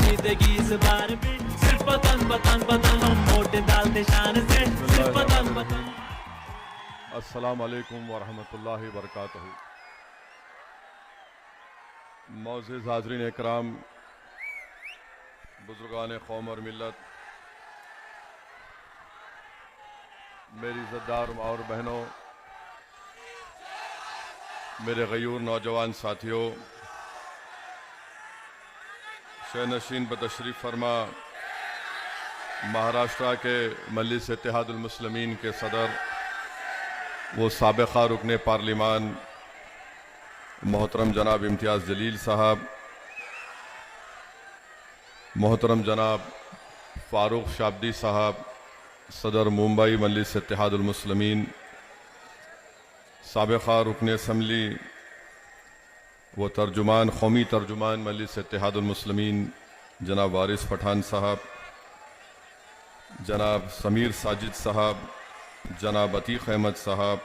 जीतेगी इस बार भी, सिर्फ पतन पतन पतन, हम वोट डालते शान से, सिर्फ पतन पतन। अस्सलाम वालेकुम वरहमतुल्लाहि वबरकातुहू। मौज़ूद हाज़रीन इकराम, बुज़ुर्गान कौम और मिल्लत, मेरी इज़्ज़तदार माँ और बहनों, मेरे गयूर नौजवान साथियों, शहनशीन बतशरीफ़ फरमा महाराष्ट्र के मजलिस इत्तेहादुल मुस्लिमीन के सदर वो साबिक़ा रुकने पार्लिमान मोहतरम जनाब इम्तियाज़ जलील साहब, मोहतरम जनाब फ़ारूक शाब्दी साहब, सदर मुंबई मजलिस इत्तेहादुल मुस्लिमीन, साबिक़ा रुकने असम्बली व तर्जुमान कौमी तर्जुमान मजलिस इत्तेहादुल मुस्लिमीन जनाब वारिस पठान साहब, जनाब समीर साजिद साहब, जनाब अतीक़ अहमद साहब,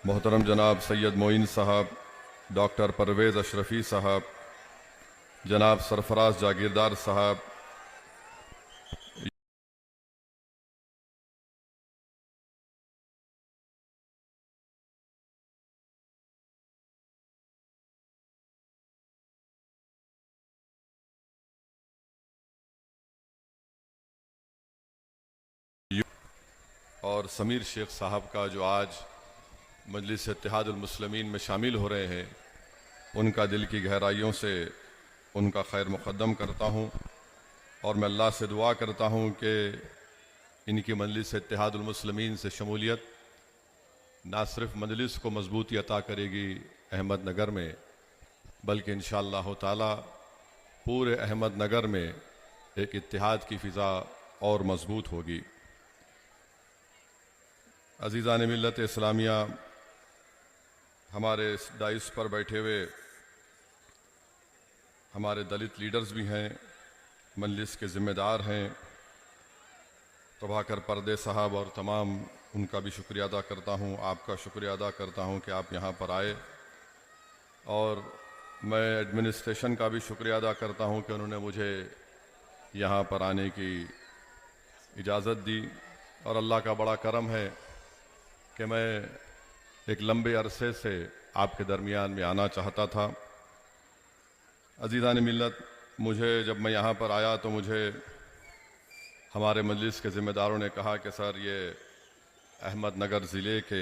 मोहतरम जनाब सैयद मोइन साहब, डॉक्टर परवेज़ अशरफ़ी साहब, जनाब सरफराज जागीरदार साहब, और समीर शेख साहब का जो आज मजलिस इत्तेहादुल मुस्लिमीन में शामिल हो रहे हैं, उनका दिल की गहराइयों से उनका खैर मुक़द्दम करता हूँ और मैं अल्लाह से दुआ करता हूँ कि इनकी मजलिस इत्तेहादुल मुस्लिमीन से शमूलियत ना सिर्फ मजलिस को मजबूती अता करेगी अहमदनगर में, बल्कि इंशाअल्लाह ताला पूरे अहमदनगर में एक इत्तेहाद की फ़िज़ा और मजबूत होगी। अज़ीज़ान मिल्लत इस्लामिया, हमारे इस डाइस पर बैठे हुए हमारे दलित लीडर्स भी हैं, मजलिस के ज़िम्मेदार हैं, प्रभाकर पर्दे साहब और तमाम उनका भी शुक्रिया अदा करता हूँ, आपका शुक्रिया अदा करता हूँ कि आप यहाँ पर आए, और मैं एडमिनिस्ट्रेशन का भी शुक्रिया अदा करता हूँ कि उन्होंने मुझे यहाँ पर आने की इजाज़त दी। और अल्लाह का बड़ा करम है कि मैं एक लंबे अरसे से आपके दरमियान में आना चाहता था। अज़ीज़ान मिल्लत, मुझे जब मैं यहाँ पर आया तो मुझे हमारे मजलिस के ज़िम्मेदारों ने कहा कि सर, ये अहमदनगर ज़िले के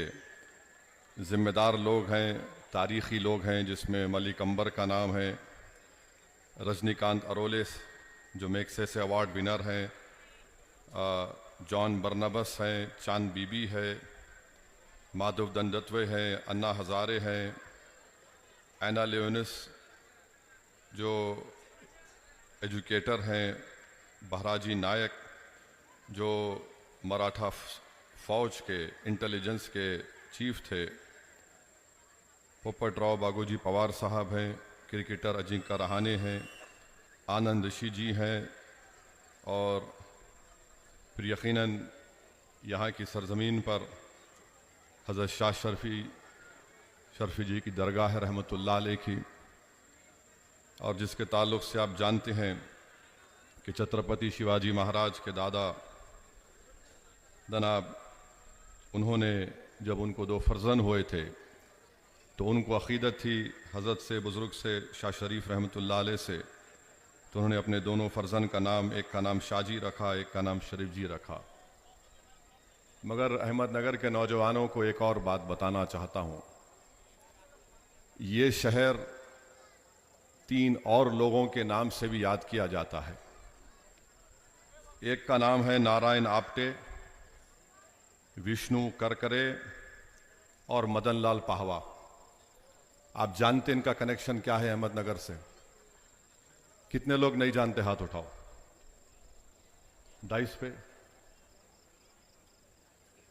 ज़िम्मेदार लोग हैं, तारीख़ी लोग हैं, जिसमें मलिक अंबर का नाम है, रजनीकांत अरोले जो मैग्सेसे अवार्ड विनर हैं, जॉन बर्नबस हैं, चांद बीबी है, माधव दंडत्वे हैं, अन्ना हज़ारे हैं, एना लियोनिस जो एजुकेटर हैं, बहराजी नायक जो मराठा फ़ौज के इंटेलिजेंस के चीफ थे, पोपटराव बागोजी पवार साहब हैं, क्रिकेटर अजिंक्य रहाणे हैं, आनंद ऋषि जी हैं, और फिर यकीनन यहाँ की सरज़मीन पर हज़रत शाह शर्फ़ी जी की दरगाह है रहमतुल्लाह अलैह की, और जिसके ताल्लुक़ से आप जानते हैं कि छत्रपति शिवाजी महाराज के दादा जनाब, उन्होंने जब उनको 2 फ़र्ज़ंद हुए थे तो उनको अक़ीदत थी हज़रत से बुज़ुर्ग से शाह शरीफ रहमतुल्लाह अलैह से, तो उन्होंने अपने दोनों फ़र्ज़ंद का नाम, एक का नाम शाहजी रखा, एक का नाम शरीफ जी रखा। मगर अहमदनगर के नौजवानों को एक और बात बताना चाहता हूँ, ये शहर 3 और लोगों के नाम से भी याद किया जाता है। एक का नाम है नारायण आप्टे, विष्णु करकरे और मदन लाल पाहवा। आप जानते इनका कनेक्शन क्या है अहमदनगर से? कितने लोग नहीं जानते? हाथ उठाओ। डाइस पे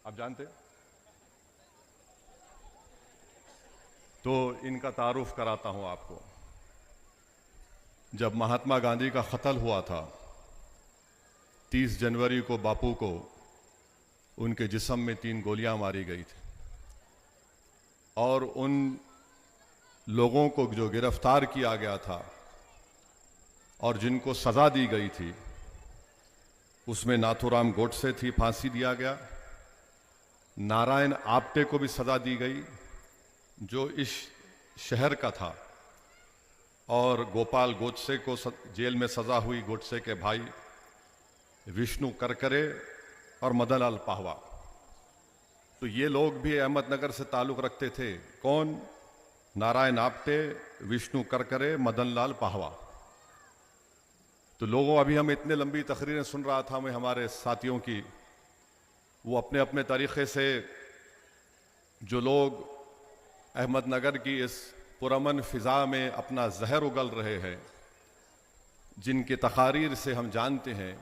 आप जानते? तो इनका तारुफ कराता हूं आपको। जब महात्मा गांधी का कत्ल हुआ था 30 जनवरी को, बापू को उनके जिस्म में 3 गोलियां मारी गई थी, और उन लोगों को जो गिरफ्तार किया गया था और जिनको सजा दी गई थी उसमें नाथूराम गोडसे थी, फांसी दिया गया। नारायण आप्टे को भी सजा दी गई जो इस शहर का था, और गोपाल गोडसे को जेल में सजा हुई, गोडसे के भाई विष्णु करकरे और मदनलाल पाहवा। तो ये लोग भी अहमदनगर से ताल्लुक रखते थे। कौन? नारायण आप्टे, विष्णु करकरे, मदनलाल पाहवा। तो लोगों, अभी हम इतने लंबी तकरीरें सुन रहा था मैं हमारे साथियों की, वो अपने अपने तरीक़े से जो लोग अहमदनगर की इस पुरअमन फ़िज़ा में अपना जहर उगल रहे हैं, जिनके तकारीर से हम जानते हैं,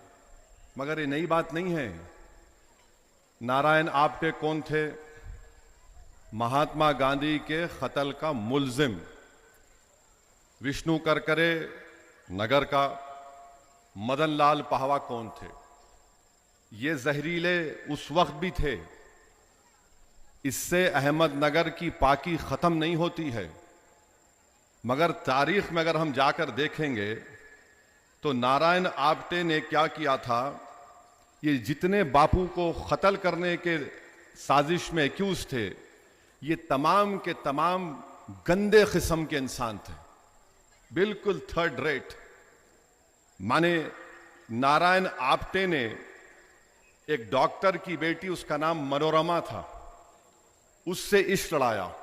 मगर ये नई बात नहीं है। नारायण आप्टे कौन थे? महात्मा गांधी के कत्ल का मुल्जिम। विष्णु करकरे नगर का। मदनलाल पाहवा कौन थे? ये जहरीले उस वक्त भी थे। इससे अहमदनगर की पाकी खत्म नहीं होती है, मगर तारीख में अगर हम जाकर देखेंगे तो नारायण आप्टे ने क्या किया था, ये जितने बापू को कत्ल करने के साजिश में एक्यूज थे, ये तमाम के तमाम गंदे किस्म के इंसान थे, बिल्कुल थर्ड रेट। माने नारायण आप्टे ने एक डॉक्टर की बेटी, उसका नाम मनोरमा था, उससे इश्क लड़ाया।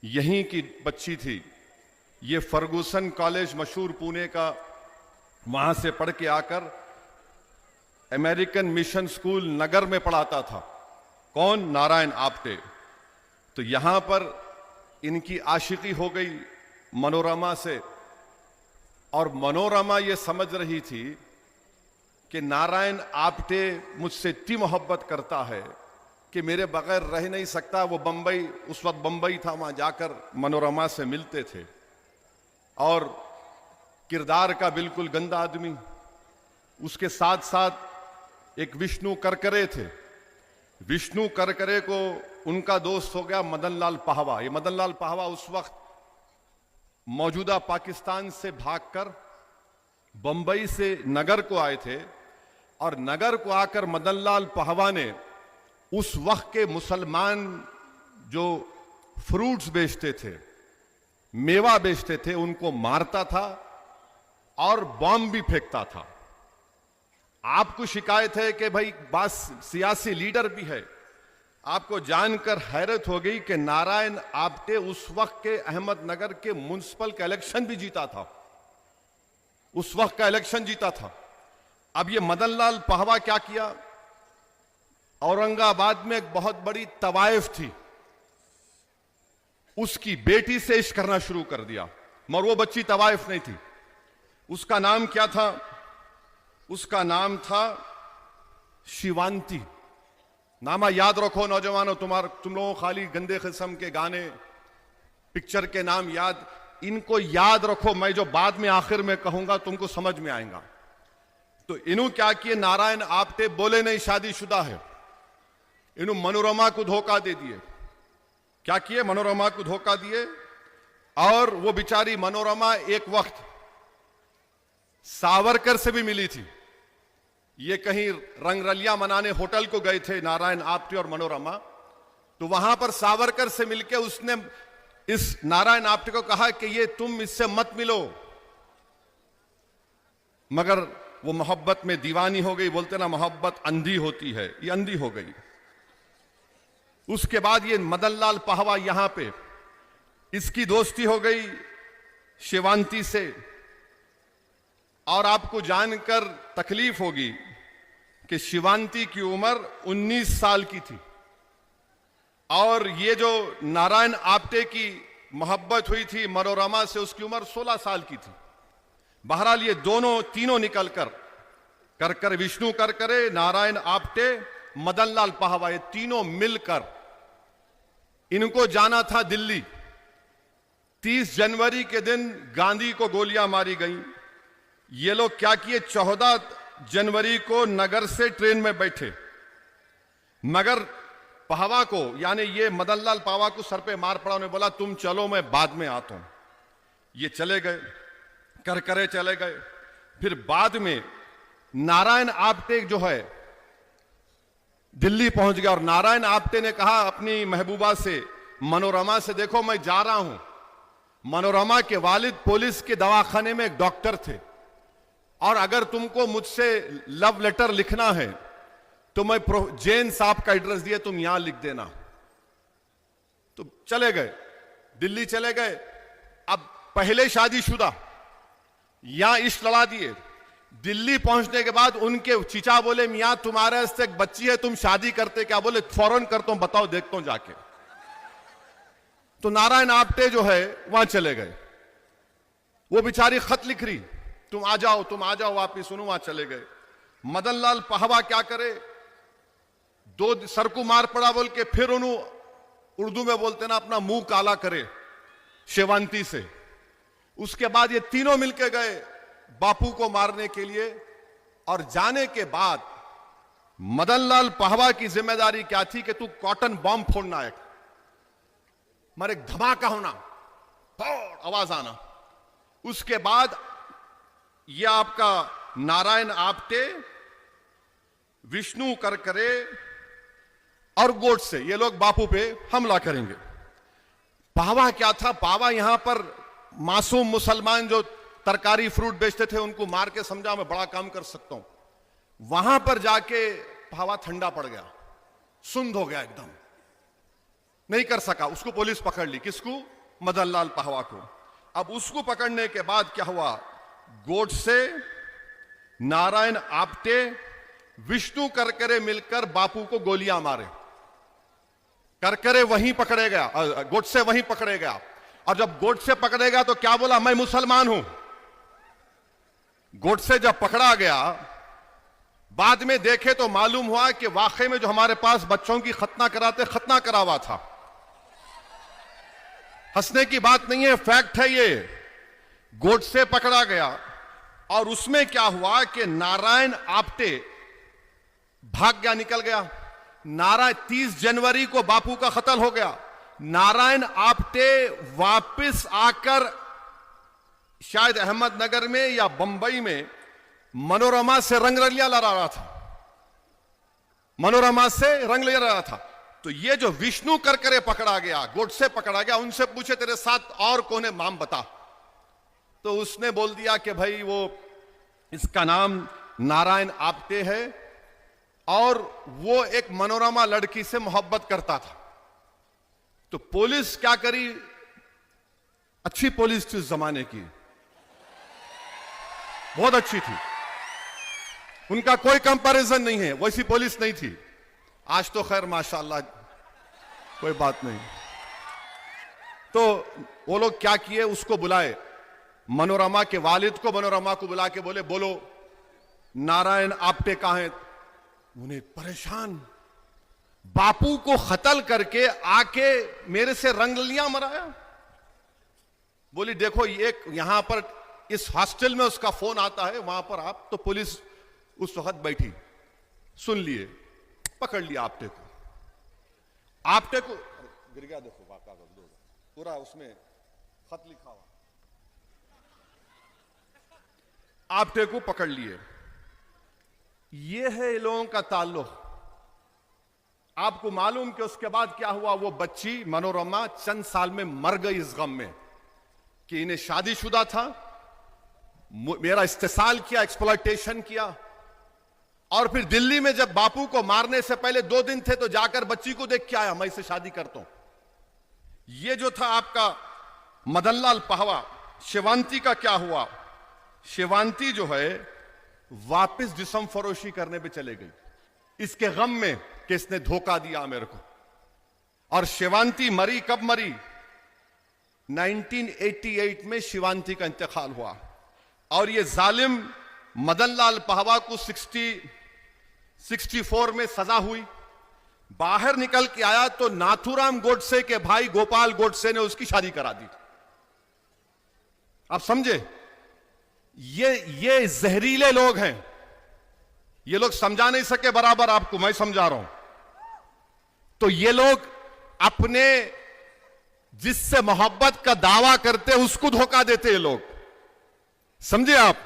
यहीं की बच्ची थी, ये फर्गूसन कॉलेज मशहूर पुणे का, वहां से पढ़ के आकर अमेरिकन मिशन स्कूल नगर में पढ़ाता था। कौन? नारायण आप्टे। तो यहां पर इनकी आशिकी हो गई मनोरमा से, और मनोरमा ये समझ रही थी कि नारायण आप्टे मुझसे इतनी मोहब्बत करता है कि मेरे बगैर रह नहीं सकता। वो बंबई, उस वक्त बंबई था, वहां जाकर मनोरमा से मिलते थे, और किरदार का बिल्कुल गंदा आदमी। उसके साथ साथ एक विष्णु करकरे थे। विष्णु करकरे को उनका दोस्त हो गया मदनलाल पाहवा। ये मदनलाल पाहवा उस वक्त मौजूदा पाकिस्तान से भागकर बंबई से नगर को आए थे, और नगर को आकर मदनलाल पाहवा ने उस वक्त के मुसलमान जो फ्रूट्स बेचते थे, मेवा बेचते थे, उनको मारता था और बॉम्ब भी फेंकता था। आपको शिकायत है कि भाई बास सियासी लीडर भी है। आपको जानकर हैरत हो गई कि नारायण आप्टे उस वक्त के अहमदनगर के म्युनिसिपल का इलेक्शन भी जीता था, उस वक्त का इलेक्शन जीता था। अब ये मदनलाल पाहवा क्या किया, औरंगाबाद में एक बहुत बड़ी तवाइफ थी, उसकी बेटी से इश्क करना शुरू कर दिया। मगर वो बच्ची तवाइफ नहीं थी। उसका नाम क्या था? उसका नाम था शिवांती। नामा याद रखो नौजवानों, तुम लोगों खाली गंदे किस्म के गाने, पिक्चर के नाम याद, इनको याद रखो। मैं जो बाद में आखिर में कहूंगा तुमको समझ में आएगा। तो इन्हों क्या किए, नारायण आप्टे बोले नहीं शादीशुदा है, इन्हों मनोरमा को धोखा दे दिए। क्या किए? मनोरमा को धोखा दिए, और वो बेचारी मनोरमा एक वक्त सावरकर से भी मिली थी। ये कहीं रंगरलिया मनाने होटल को गए थे नारायण आप्टे और मनोरमा, तो वहां पर सावरकर से मिलके उसने इस नारायण आप्टे को कहा कि ये तुम इससे मत मिलो, मगर वो मोहब्बत में दीवानी हो गई। बोलते ना मोहब्बत अंधी होती है, ये अंधी हो गई। उसके बाद ये मदनलाल पाहवा यहां पे, इसकी दोस्ती हो गई शिवांती से। और आपको जानकर तकलीफ होगी कि शिवांती की उम्र 19 साल की थी, और ये जो नारायण आप्टे की मोहब्बत हुई थी मनोरमा से, उसकी उम्र 16 साल की थी। बहरहाल ये दोनों तीनों निकलकर कर विष्णु करकरे, नारायण आप्टे, मदनलाल पाहवा, ये तीनों मिलकर इनको जाना था दिल्ली। 30 जनवरी के दिन गांधी को गोलियां मारी गईं। ये लोग क्या किए, 14 जनवरी को नगर से ट्रेन में बैठे, मगर पाहवा को, यानी ये मदनलाल पाहवा को सर पे मार पड़ा। उन्हें बोला तुम चलो, मैं बाद में आता हूं। ये चले गए। करकरे चले गए। फिर बाद में नारायण आप्टे जो है दिल्ली पहुंच गया और नारायण आप्टे ने कहा अपनी महबूबा से, मनोरमा से, देखो मैं जा रहा हूं। मनोरमा के वालिद पुलिस के दवाखाने में एक डॉक्टर थे और अगर तुमको मुझसे लव लेटर लिखना है तो मैं जैन साहब का एड्रेस दिए, तुम यहां लिख देना। तो चले गए, दिल्ली चले गए। अब पहले शादीशुदा, यहां इश्क लड़ा दिए। दिल्ली पहुंचने के बाद उनके चीचा बोले, मियां तुम्हारे से एक बच्ची है, तुम शादी करते क्या? बोले फौरन करता हूं, बताओ देखता हूं जाके। तो नारायण आप्टे जो है वहां चले गए। वो बेचारी खत लिख रही, तुम आ जाओ, तुम आ जाओ वापिस। सुनो, वहां चले गए। मदन लाल पहवा क्या करे, दो सर को मार पड़ा बोल के फिर उन्होंने उर्दू में बोलते ना अपना मुंह काला करे शेवांती से। उसके बाद ये तीनों मिलके गए बापू को मारने के लिए। और जाने के बाद मदन लाल पहवा की जिम्मेदारी क्या थी कि तू कॉटन बॉम्ब फोड़ना है, मारे धमाका होना, आवाज आना। उसके बाद यह आपका नारायण आप्टे, विष्णु करकरे और गोडसे, ये लोग बापू पे हमला करेंगे। पावा क्या था, पावा यहां पर मासूम मुसलमान जो तरकारी फ्रूट बेचते थे उनको मार के समझा मैं बड़ा काम कर सकता हूं। वहां पर जाके पावा ठंडा पड़ गया, सुंद हो गया, एकदम नहीं कर सका। उसको पुलिस पकड़ ली, किसको? मदन लाल पहवा को। अब उसको पकड़ने के बाद क्या हुआ, गोडसे, नारायण आप्टे, विष्णु करकरे मिलकर बापू को गोलियां मारे। करकरे वहीं पकड़े गया, गोडसे वहीं पकड़े गया। और जब गोडसे पकड़े गया तो क्या बोला, मैं मुसलमान हूं। गोडसे जब पकड़ा गया, बाद में देखे तो मालूम हुआ कि वाकई में जो हमारे पास बच्चों की खतना कराते, खतना करा हुआ था। हंसने की बात नहीं है, फैक्ट है ये। गोडसे पकड़ा गया और उसमें क्या हुआ कि नारायण आप्टे भाग गया, निकल गया। 30 जनवरी को बापू का कत्ल हो गया। नारायण आप्टे वापस आकर शायद अहमदनगर में या बंबई में मनोरमा से रंगरलिया लड़ा रहा था, मनोरमा से रंग ले रहा था। तो ये जो विष्णु करकरे पकड़ा गया, गोडसे पकड़ा गया, उनसे पूछे तेरे साथ और कौन है, नाम बता। तो उसने बोल दिया कि भाई वो इसका नाम नारायण आप्टे है और वो एक मनोरमा लड़की से मोहब्बत करता था। तो पुलिस क्या करी, अच्छी पुलिस थी उस जमाने की, बहुत अच्छी थी, उनका कोई कंपैरिजन नहीं है, वैसी पुलिस नहीं थी। आज तो खैर माशाल्लाह कोई बात नहीं। तो वो लोग क्या किए, उसको बुलाए, मनोरमा के वालिद को, मनोरमा को बुला के बोले, बोलो नारायण आप्टे कहां है। उन्हें परेशान, बापू को कत्ल करके आके मेरे से रंगलियां मराया। बोली देखो ये यहां पर इस हॉस्टल में उसका फोन आता है, वहां पर आप, तो पुलिस उस वक्त बैठी, सुन लिए, पकड़ लिया आप्टे को। आप्टे को गिर गया, देखो वाका पूरा उसमें खत लिखा हुआ। आप्टे को पकड़ लिए। ये है लोगों का ताल्लुक। आपको मालूम कि उसके बाद क्या हुआ, वो बच्ची मनोरमा चंद साल में मर गई इस गम में कि इन्हें शादीशुदा था, मेरा इस्तेसाल किया, एक्सप्लॉयटेशन किया। और फिर दिल्ली में जब बापू को मारने से पहले 2 दिन थे तो जाकर बच्ची को देख के आया, मैं इसे शादी करता हूं। ये जो था आपका मदनलाल पहवा। शिवांती का क्या हुआ, शिवांती जो है वापस जिस्म फरोशी करने पे चले गई इसके गम में कि इसने धोखा दिया मेरे को। और शिवांती मरी, कब मरी, 1988 में शिवांती का इंतकाल हुआ। और ये जालिम मदनलाल पहवा को 64 में सजा हुई। बाहर निकल के आया तो नाथूराम गोडसे के भाई गोपाल गोडसे ने उसकी शादी करा दी। आप समझे, ये जहरीले लोग हैं। ये लोग समझा नहीं सके बराबर आपको, मैं समझा रहा हूं। तो ये लोग अपने जिससे मोहब्बत का दावा करते उसको धोखा देते ये लोग। समझे आप?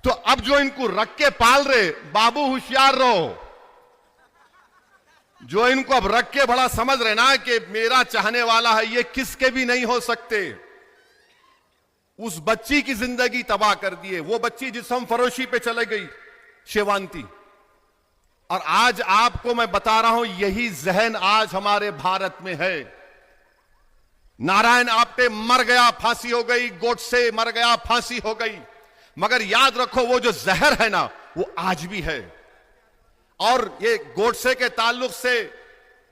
तो अब जो इनको रख के पाल रहे, बाबू होशियार रहो, जो इनको अब रख के बड़ा समझ रहे ना कि मेरा चाहने वाला है, ये किसके भी नहीं हो सकते। उस बच्ची की जिंदगी तबाह कर दिए, वो बच्ची जिस्म फरोशी पे चले गई, शिवांती। और आज आपको मैं बता रहा हूं, यही जहन आज हमारे भारत में है। नारायण आप्टे मर गया, फांसी हो गई, गोडसे मर गया, फांसी हो गई, मगर याद रखो वो जो जहर है ना, वो आज भी है। और ये गोडसे के ताल्लुक से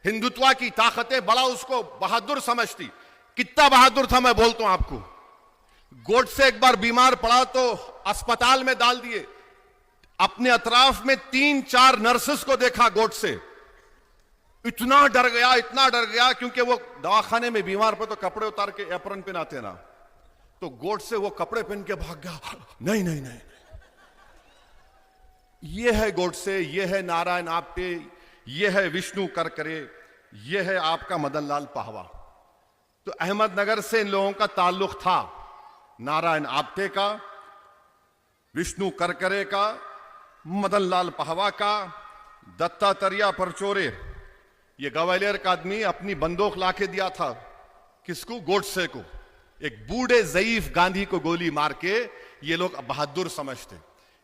हिंदुत्व की ताकतें बड़ा उसको बहादुर समझती। कितना बहादुर था मैं बोलता हूं आपको। गोडसे एक बार बीमार पड़ा तो अस्पताल में डाल दिए। अपने अतराफ में 3-4 नर्सेस को देखा गोडसे, इतना डर गया, क्योंकि वो दवाखाने में बीमार पे तो कपड़े उतार के एप्रन पहनाते ना, तो गोडसे वो कपड़े पहन के भाग गया। नहीं, ये है गोडसे, ये है नारायण आप्टे, ये है विष्णु करकरे, ये है आपका मदन लाल पाहवा। तो अहमदनगर से इन लोगों का ताल्लुक था, नारायण आप्टे का, विष्णु करकरे का, मदन लाल पाहवा का, दत्तात्रेय परचोरे। ये ग्वालियर का आदमी अपनी बंदूक लाके दिया था किसको? गोडसे को। एक बूढ़े ज़ईफ गांधी को गोली मार के ये लोग बहादुर समझते।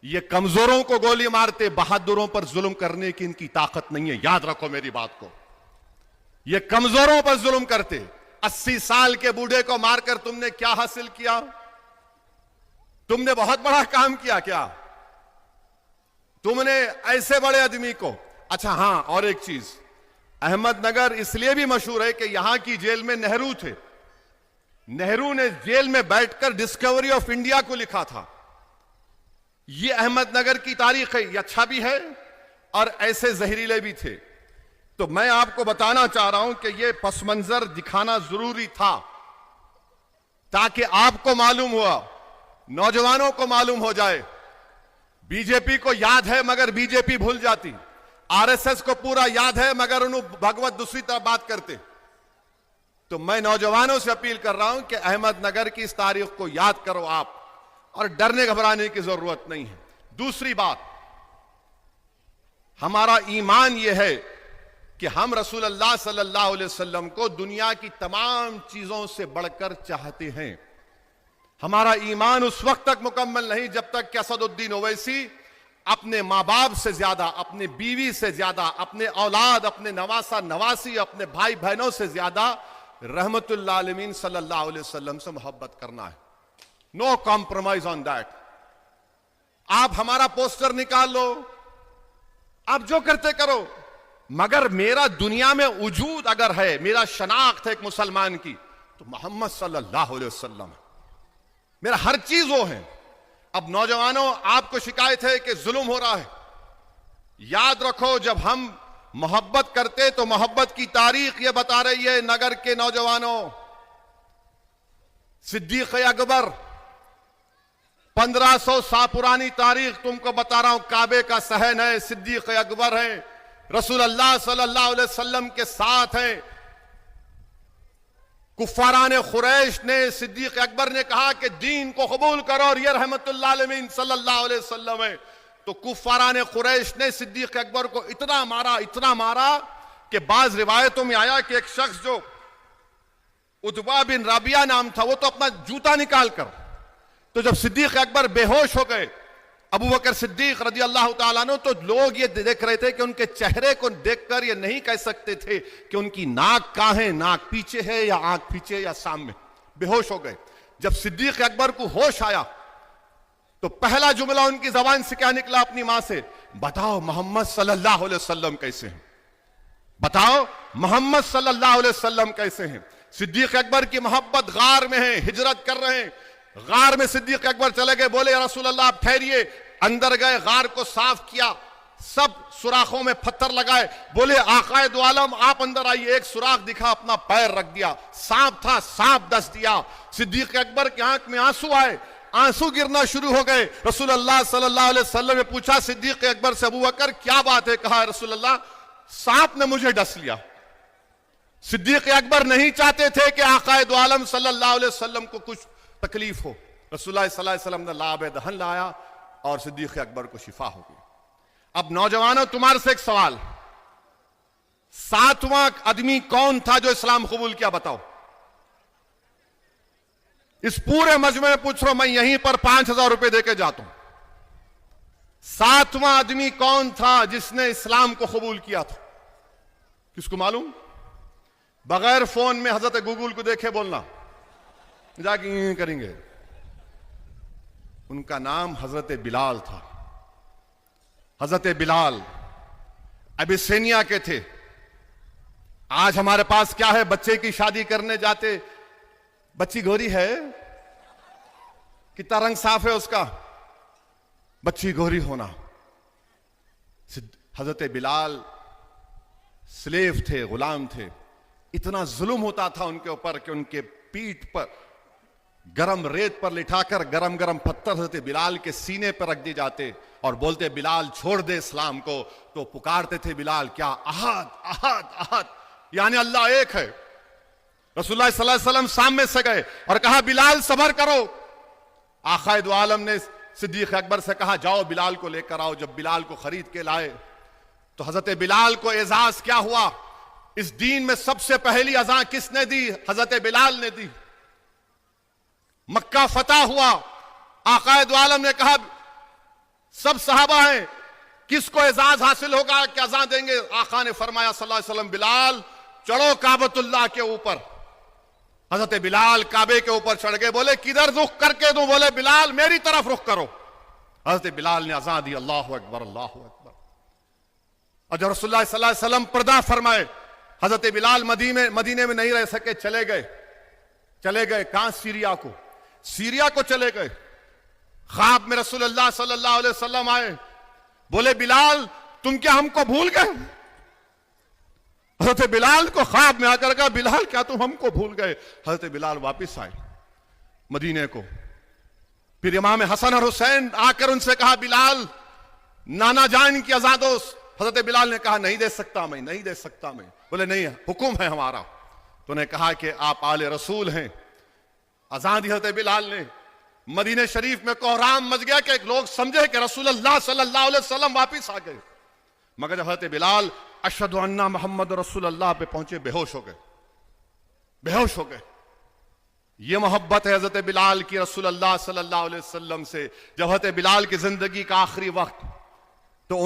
ये कमजोरों को गोली मारते, बहादुरों पर जुल्म करने की इनकी ताकत नहीं है। याद रखो मेरी बात को। ये कमजोरों पर जुल्म करते। 80 साल के बूढ़े को मारकर तुमने क्या हासिल किया? तुमने बहुत बड़ा काम किया क्या? तुमने ऐसे बड़े आदमी को। अच्छा हां, और एक चीज, अहमदनगर इसलिए भी मशहूर है कि यहां की जेल में नेहरू थे। नेहरू ने जेल में बैठकर डिस्कवरी ऑफ इंडिया को लिखा था। यह अहमदनगर की तारीख है, यह अच्छा भी है और ऐसे जहरीले भी थे। तो मैं आपको बताना चाह रहा हूं कि यह पस मंजर दिखाना जरूरी था, ताकि आपको मालूम हुआ, नौजवानों को मालूम हो जाए। बीजेपी को याद है मगर बीजेपी भूल जाती, आरएसएस को पूरा याद है मगर उन्हें भगवत दूसरी तरफ बात करते। तो मैं नौजवानों से अपील कर रहा हूं कि अहमदनगर की इस तारीख को याद करो आप, और डरने घबराने की जरूरत नहीं है। दूसरी बात, हमारा ईमान यह है कि हम रसूलुल्लाह सल्लल्लाहु अलैहि वसल्लम को दुनिया की तमाम चीजों से बढ़कर चाहते हैं। हमारा ईमान उस वक्त तक मुकम्मल नहीं जब तक कि असदुद्दीन ओवैसी अपने मां बाप से ज्यादा, अपने बीवी से ज्यादा, अपने औलाद, अपने नवासा नवासी, अपने भाई बहनों से ज्यादा रहमतुल्लाह आलमीन सल्लल्लाहु अलैहि वसल्लम से मोहब्बत करना है। No compromise on that. आप हमारा पोस्टर निकाल लो, आप जो करते करो, मगर मेरा दुनिया में वजूद अगर है, मेरा शनाख्त है एक मुसलमान की, तो मोहम्मद सल्लल्लाहु अलैहि वसल्लम है। मेरा हर चीज वो है। अब नौजवानों, आपको शिकायत है कि जुल्म हो रहा है। याद रखो, जब हम मोहब्बत करते तो मोहब्बत की तारीख ये बता रही है, नगर के नौजवानों, सिद्दीक अकबर 1500 साल पुरानी तारीख तुमको बता रहा हूं। काबे का सहन है, सिद्दीक अकबर है, रसूलुल्लाह सल्लल्लाहु अलैहि वसल्लम के साथ हैं। कुफ्फारान खुरैश ने, सिद्दीक अकबर ने कहा कि दीन को कबूल करो और ये रहमतुल्लाह अलमीन सल्लल्लाहु अलैहि वसल्लम है। तो कुफ्फारान खुरैश ने सिद्दीक अकबर को इतना मारा कि बाज रिवायतों में आया कि एक शख्स जो उतबा बिन राबिया नाम था, वो तो अपना जूता निकाल कर, तो जब सिद्दीक अकबर बेहोश हो गए, अबू बकर सिद्दीक रज़ी अल्लाह ताला अन्हु, तो लोग ये देख रहे थे कि उनके चेहरे को देखकर ये नहीं कह सकते थे कि उनकी नाक कहां है, नाक पीछे है या आंख पीछे या सामने। बेहोश हो गए। जब सिद्दीक अकबर को होश आया तो पहला जुमला उनकी जबान से क्या निकला अपनी मां से? बताओ मोहम्मद सल्लल्लाहु अलैहि वसल्लम कैसे हैं, बताओ मोहम्मद सल्लल्लाहु अलैहि वसल्लम कैसे हैं। सिद्दीक अकबर की मोहब्बत गार में है, हिजरत कर रहे हैं। गार में सिद्दीक अकबर चले गए, बोले या रसूल अल्लाह आप ठहरिए। अंदर गए, गार को साफ किया, सब सुराखों में पत्थर लगाए, बोले आकाए दो आलम आप अंदर आइए। एक सुराख दिखा, अपना पैर रख दिया, सांप था, सांप डस दिया। सिद्दीक अकबर की आंख में आंसू आए, आंसू गिरना शुरू हो गए। रसूल अल्लाह सल्लल्लाहु अलैहि वसल्लम ने पूछा सिद्दीक अकबर से, अबू बकर क्या बात है? कहा रसूल अल्लाह सांप ने मुझे डस लिया। सिद्दीक अकबर नहीं चाहते थे कि आकाए दो आलम सल्लल्लाहु अलैहि वसल्लम को कुछ तकलीफ हो। रसूलुल्लाह सल्लल्लाहु अलैहि वसल्लम ने लाब दहन लाया और सिद्दीक अकबर को शिफा हो गई। अब नौजवानों, तुम्हारे से एक सवाल, 7वां आदमी कौन था जो इस्लाम कबूल किया, बताओ। इस पूरे मजमे में पूछ रहा हूं, मैं यहीं पर 5,000 रुपए देके जाता हूं। 7वां आदमी कौन था जिसने इस्लाम को कबूल किया था? किसको मालूम? बगैर फोन में हजरत गूगल को देखे बोलना, जाके यूं करेंगे। उनका नाम हजरत बिलाल था। हजरत बिलाल अबिसिनिया के थे। आज हमारे पास क्या है, बच्चे की शादी करने जाते, बच्ची गोरी है, कितना रंग साफ है उसका, बच्ची गोरी होना। हजरत बिलाल स्लेव थे, गुलाम थे। इतना जुल्म होता था उनके ऊपर कि उनके पीठ पर गरम रेत पर लिटाकर गरम गरम पत्थर हजरत बिलाल के सीने पर रख दिए जाते और बोलते बिलाल छोड़ दे इस्लाम को। तो पुकारते थे बिलाल, क्या अहद अहद अहद, यानी अल्लाह एक है। रसूलुल्लाह सल्लल्लाहु अलैहि वसल्लम सामने से गए और कहा बिलाल सबर करो। आकाए दो आलम ने सिद्दीक अकबर से कहा जाओ बिलाल को लेकर आओ। जब बिलाल को खरीद के लाए तो हजरत बिलाल को एजाज क्या हुआ, इस दीन में सबसे पहली अज़ान किसने दी? हजरत बिलाल ने दी। मक्का फतह हुआ, आकाए दो आलम ने कहा सब सहाबा हैं, किसको एजाज हासिल होगा कि अज़ान देंगे? आका ने फरमाया सल्लल्लाहु अलैहि वसल्लम, बिलाल चढ़ो काबतुल्लाह के ऊपर। हजरत बिलाल काबे के ऊपर चढ़ गए। बोले किधर रुख करके दूं? बोले बिलाल मेरी तरफ रुख करो। हजरत बिलाल ने अज़ान दी, अल्लाहु अकबर अल्लाहु अकबर। और जब रसूलुल्लाह सल्लल्लाहु अलैहि वसल्लम पर्दा फरमाए, हजरत बिलाल मदीने में नहीं रह सके, चले गए कहां? सीरिया को चले गए। ख्वाब में रसूलुल्लाह सल्लल्लाहु अलैहि वसल्लम आए, बोले बिलाल तुम क्या हमको भूल गए? हजरत बिलाल को ख्वाब में आकर कहा बिलाल क्या तुम हमको भूल गए? हजरत बिलाल वापिस आए मदीने को। फिर इमाम हसन और हुसैन आकर उनसे कहा बिलाल नाना जान की अज़ान दो। हजरत बिलाल ने कहा नहीं दे सकता मैं। बोले नहीं हुक्म है हमारा। तो उन्हें कहा कि आप आले रसूल हैं। अज़ान दी हजरत बिलाल ने। मदीने शरीफ में कोहराम मच गया कि लोग समझे कि रसूलुल्लाह सल्लल्लाहु अलैहि वसल्लम वापिस आ गए। मगर जब हजरत बिलाल अशहदु अन्ना मोहम्मद रसूलुल्लाह पे पहुंचे, बेहोश हो गए। ये मोहब्बत है हजरत बिलाल की रसूलुल्लाह सल्लल्लाहु अलैहि वसल्लम से। जब हजरत बिलाल की जिंदगी का आखिरी वक्त, तो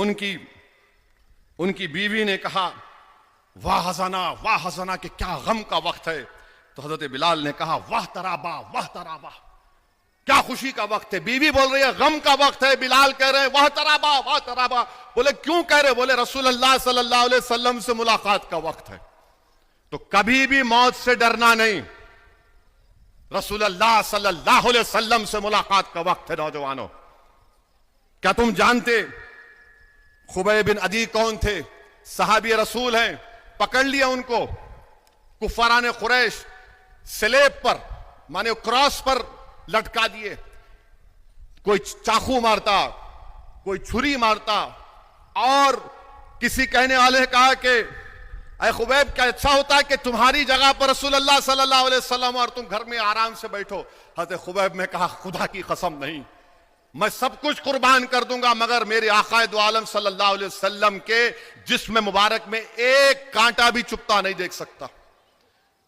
उनकी बीवी ने कहा वाह हसना कि क्या गम का वक्त है। तो हजरत बिलाल ने कहा वाह तराबा, क्या खुशी का वक्त है। बीवी बोल रही है गम का वक्त है, बिलाल कह रहे हैं वाह तराबा। बोले क्यों कह रहे? बोले रसूलुल्लाह सल्लल्लाहु अलैहि वसल्लम से मुलाकात का वक्त है। तो कभी भी मौत से डरना नहीं, रसूलुल्लाह सल्लल्लाहु अलैहि वसल्लम से मुलाकात का वक्त है। नौजवानों, क्या तुम जानते खुबैब बिन अदी कौन थे? सहाबी रसूल हैं। पकड़ लिया उनको कुफाराने कुरैश, स्लेब पर माने क्रॉस पर लटका दिए। कोई चाकू मारता, कोई छुरी मारता। और किसी कहने वाले ने कहा कि ऐ खुबैब क्या अच्छा होता कि तुम्हारी जगह पर रसूलुल्लाह सल्लल्लाहु अलैहि वसल्लम और तुम घर में आराम से बैठो। हज़रत खुबैब ने कहा खुदा की कसम नहीं, मैं सब कुछ कुर्बान कर दूंगा मगर मेरे आकाए दो आलम सल्लल्लाहु अलैहि वसल्लम के जिस्म मुबारक में एक कांटा भी चुभता नहीं देख सकता।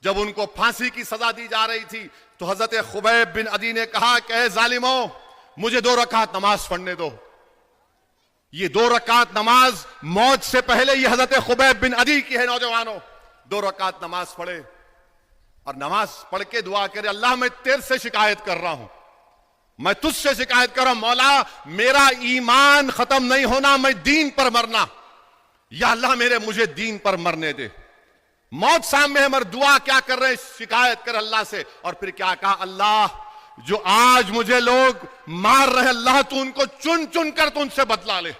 जब उनको फांसी की सजा दी जा रही थी तो हजरत खुबैब बिन अदी ने कहा कि जालिमों, मुझे 2 रकात नमाज पढ़ने दो। ये 2 रकात नमाज मौत से पहले ये हजरत खुबैब बिन अदी की है। नौजवानों, 2 रकात नमाज पढ़े और नमाज पढ़ के दुआ करे, अल्लाह मैं तेरे से शिकायत कर रहा हूं, मैं तुझसे शिकायत कर रहा हूं, मौला मेरा ईमान खत्म नहीं होना, मैं दीन पर मरना, या अल्लाह मुझे दीन पर मरने दे। मौत सामने है मगर दुआ क्या कर रहे हैं? शिकायत कर अल्लाह से। और फिर क्या कहा? अल्लाह जो आज मुझे लोग मार रहे, अल्लाह तू उनको चुन चुन कर तू उनसे बदला ले।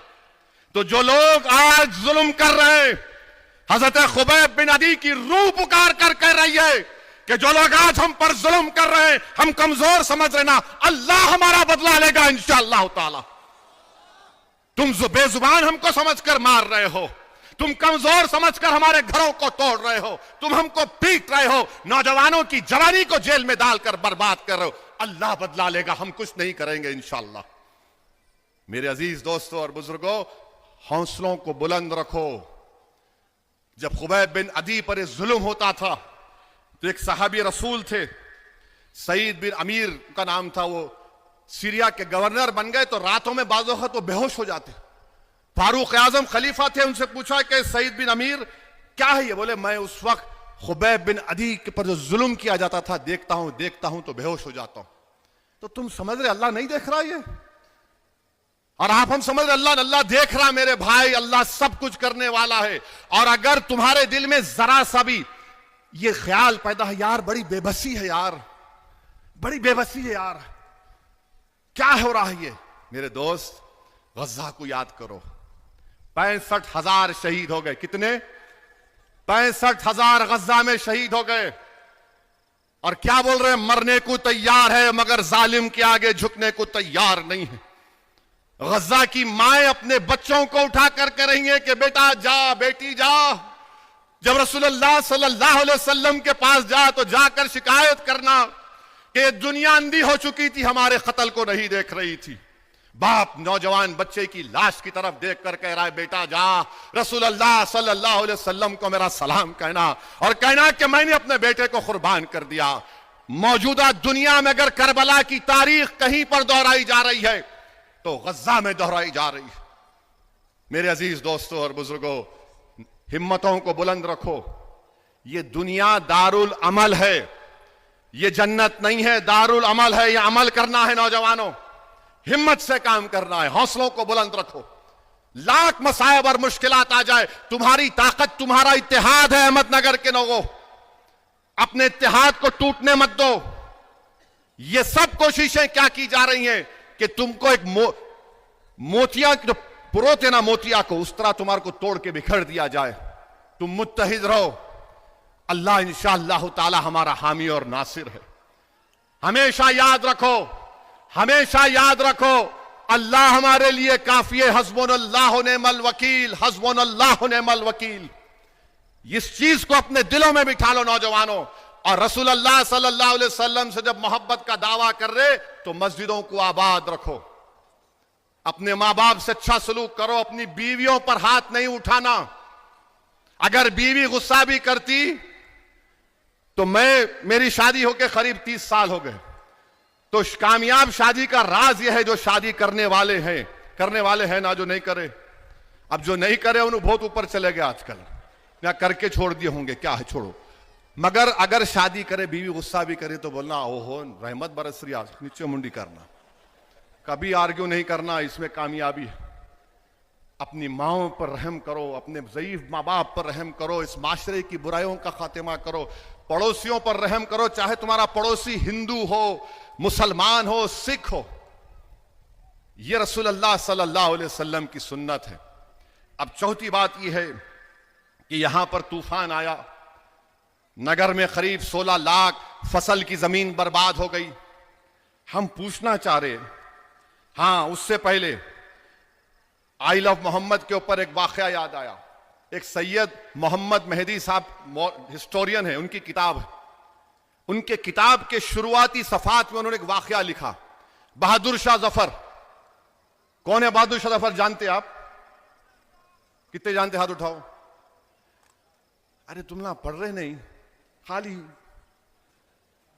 तो जो लोग आज जुल्म कर रहे हैं, हजरत खुबैब बिन अदी की रूह पुकार कर कह रही है कि जो लोग आज हम पर जुल्म कर रहे हैं, हम कमजोर समझ रहे ना, अल्लाह हमारा बदला लेगा इंशाअल्लाह ताला। तुम बेजुबान हमको समझकर मार रहे हो, तुम कमजोर समझकर हमारे घरों को तोड़ रहे हो, तुम हमको पीट रहे हो, नौजवानों की जवानी को जेल में डालकर बर्बाद कर रहे हो। अल्लाह बदला लेगा, हम कुछ नहीं करेंगे इंशाअल्लाह। मेरे अजीज दोस्तों और बुजुर्गों, हौसलों को बुलंद रखो। जब खुबैब बिन अदी पर जुल्म होता था तो एक सहाबी रसूल थे, सईद बिन अमीर का नाम था, वो सीरिया के गवर्नर बन गए तो रातों में बाज़ वक़्त वो बेहोश हो जाते। फारूक आजम खलीफा थे, उनसे पूछा कि सईद बिन अमीर क्या है ये? बोले मैं उस वक्त खुबैब बिन अदी के पर जो जुल्म किया जाता था देखता हूं तो बेहोश हो जाता हूं। तो तुम समझ रहे अल्लाह नहीं देख रहा ये? और हम समझ रहे अल्लाह देख रहा। मेरे भाई, अल्लाह सब कुछ करने वाला है। और अगर तुम्हारे दिल में जरा सा भी ये ख्याल पैदा है, यार बड़ी बेबसी है, यार बड़ी बेबसी है, यार क्या हो रहा है ये, मेरे दोस्त गजा को याद करो। 65,000 शहीद हो गए। कितने? 65,000 गजा में शहीद हो गए। और क्या बोल रहे हैं? मरने को तैयार है मगर जालिम के आगे झुकने को तैयार नहीं है। गजा की माएं अपने बच्चों को उठाकर करेंगे कि बेटा जा, बेटी जा। जब रसूलुल्लाह सल्लल्लाहु अलैहि वसल्लम के पास जा तो जाकर शिकायत करना कि दुनिया अंधी हो चुकी थी, हमारे कत्ल को नहीं देख रही थी। बाप नौजवान बच्चे की लाश की तरफ देखकर कह रहा है बेटा जा, रसूलुल्लाह सल्लल्लाहु अलैहि वसल्लम को मेरा सलाम कहना और कहना कि मैंने अपने बेटे को कुर्बान कर दिया। मौजूदा दुनिया में अगर करबला की तारीख कहीं पर दोहराई जा रही है तो गजा में दोहराई जा रही है। मेरे अजीज दोस्तों और बुजुर्गों, हिम्मतों को बुलंद रखो। ये दुनिया दारुल अमल है, ये जन्नत नहीं है, दारुल अमल है। ये अमल करना है नौजवानों, हिम्मत से काम करना है। हौसलों को बुलंद रखो। लाख मसायब और मुश्किलात आ जाए, तुम्हारी ताकत, तुम्हारा इत्तेहाद है। अहमदनगर के लोगों, अपने इत्तेहाद को टूटने मत दो। ये सब कोशिशें क्या की जा रही हैं कि तुमको एक मोतिया जो पुरोते है ना मोतिया को, उस तरह तुम्हारे को तोड़ के बिखर दिया जाए। तुम मुत्तहिद रहो। अल्लाह इंशाअल्लाह ताला हमारा हामी और नासिर है। हमेशा याद रखो, हमेशा याद रखो, अल्लाह हमारे लिए काफी है। हस्बुनल्लाहु निअमल वकील, हस्बुनल्लाहु निअमल वकील। इस चीज को अपने दिलों में बिठा लो नौजवानों। और रसूलुल्लाह सल्लल्लाहु अलैहि वसल्लम से जब मोहब्बत का दावा कर रहे तो मस्जिदों को आबाद रखो। अपने मां बाप से अच्छा सलूक करो। अपनी बीवियों पर हाथ नहीं उठाना। अगर बीवी गुस्सा भी करती तो मेरी शादी होके करीब 30 साल हो गए, तो कामयाब शादी का राज यह है जो शादी करने वाले हैं ना जो नहीं करे। अब जो नहीं करे उन्हें बहुत ऊपर चले गए आजकल, या करके छोड़ दिए होंगे, क्या है छोड़ो। मगर अगर शादी करे, बीवी गुस्सा भी करे तो बोलना ओहो रहमत बरस रही, आज नीचे मुंडी करना, कभी आर्ग्यू नहीं करना, इसमें कामयाबी है। अपनी माओं पर रहम करो, अपने ज़ईफ माँ बाप पर रहम करो, इस माशरे की बुराइयों का खात्मा करो। पड़ोसियों पर रहम करो, चाहे तुम्हारा पड़ोसी हिंदू हो, मुसलमान हो, सिख हो। यह रसूलुल्लाह सल्लल्लाहु अलैहि वसल्लम की सुन्नत है। अब चौथी बात यह है कि यहां पर तूफान आया, नगर में करीब 16 लाख फसल की जमीन बर्बाद हो गई। हम पूछना चाह रहे, हां उससे पहले आई लव मोहम्मद के ऊपर एक वाकया याद आया। एक सैयद मोहम्मद मेहदी साहब हिस्टोरियन है, उनकी किताब है। उनके किताब के शुरुआती सफात में उन्होंने एक वाकया लिखा। बहादुर शाह जफर, कौन है बहादुर शाह जफर? जानते आप? कितने जानते? हाथ उठाओ। अरे तुम ना पढ़ रहे नहीं, खाली